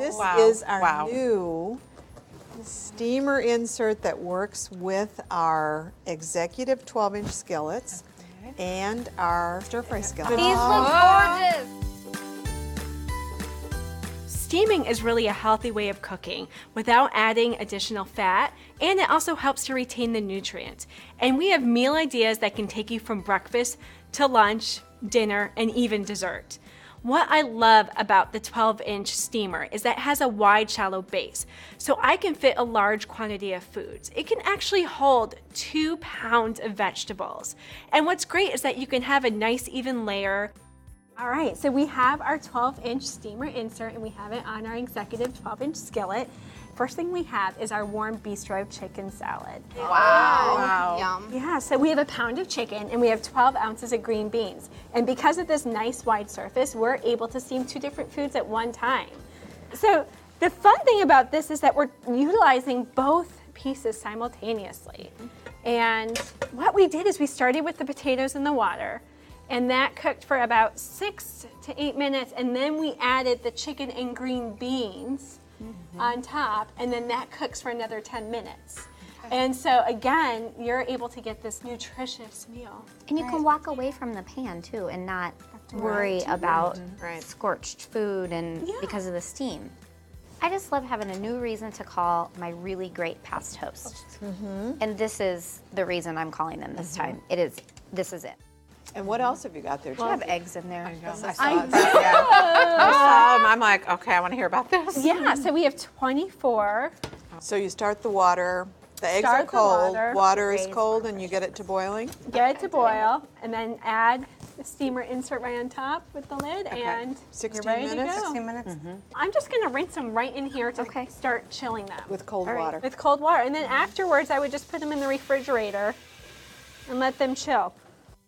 This is our new steamer insert that works with our executive 12-inch skillets and our stir-fry skillets. These look gorgeous. Steaming is really a healthy way of cooking without adding additional fat, and it also helps to retain the nutrients. And we have meal ideas that can take you from breakfast to lunch, dinner, and even dessert. What I love about the 12-inch steamer is that it has a wide, shallow base, so I can fit a large quantity of foods. It can actually hold 2 pounds of vegetables. And what's great is that you can have a nice even layer. All right, so we have our 12-inch steamer insert and we have it on our executive 12-inch skillet. First thing we have is our warm bistro chicken salad. Wow. Yum. Yeah, so we have a pound of chicken and we have 12 ounces of green beans. And because of this nice wide surface, we're able to steam 2 different foods at one time. So the fun thing about this is that we're utilizing both pieces simultaneously. And what we did is we started with the potatoes in the water, and that cooked for about 6 to 8 minutes, and then we added the chicken and green beans on top, and then that cooks for another 10 minutes. And so again, you're able to get this nutritious meal. And you can walk away from the pan too and not worry about scorched food and because of the steam. I just love having a new reason to call my really great past hosts. And this is the reason I'm calling them this time. This is it. And what else have you got there? Do you have eggs in there? I saw them. I'm like, okay, I want to hear about this. Yeah, so we have 24. So you start the water, the eggs Start are the cold, water. water is cold, and you get it to boiling? Get it to boil, and then add the steamer insert right on top with the lid, and 16 you're ready minutes? to go. 16 minutes? I'm just gonna rinse them right in here to start chilling them. With cold water. With cold water, and then afterwards I would just put them in the refrigerator and let them chill.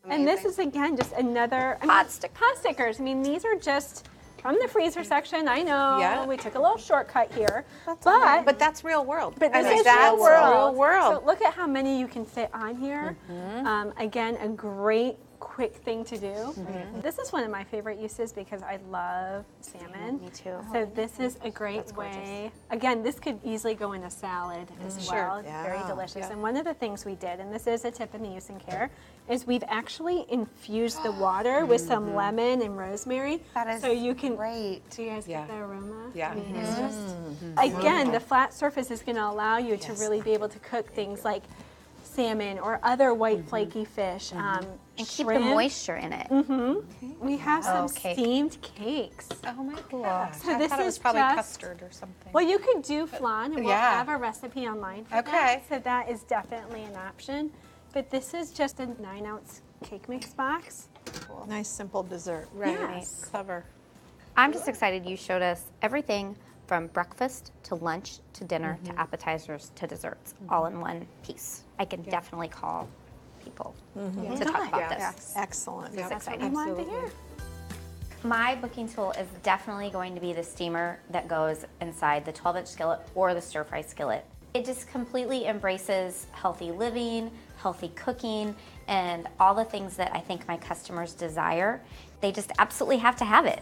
And this is again just another pot stickers. I mean, these are just from the freezer section. I know we took a little shortcut here, But that's real world. But this is real world. So look at how many you can fit on here. Again, a great quick thing to do. This is one of my favorite uses because I love salmon. Me too. So this is a great way. Again, this could easily go in a salad as well. It's very delicious. And one of the things we did, and this is a tip in the use and care, is we've actually infused the water with some lemon and rosemary. That is so you can, great. Do you guys get the aroma? Yeah. I mean, it's just, again, the flat surface is going to allow you to really be able to cook things like salmon or other white flaky fish. And keep the shrimp. moisture in it. We have some steamed cakes. Oh my gosh. So I this thought it was is probably just- custard or something. Well, you could do flan, and we'll have a recipe online for that. So that is definitely an option. But this is just a 9-ounce cake mix box. Nice simple dessert. Right. Yes. Clever. I'm just excited you showed us everything from breakfast to lunch to dinner to appetizers to desserts all in one piece. I can definitely call people to talk about this. Excellent. It's That's what exciting. we wanted to hear. My booking tool is definitely going to be the steamer that goes inside the 12-inch skillet or the stir-fry skillet. It just completely embraces healthy living, healthy cooking, and all the things that I think my customers desire. They just absolutely have to have it.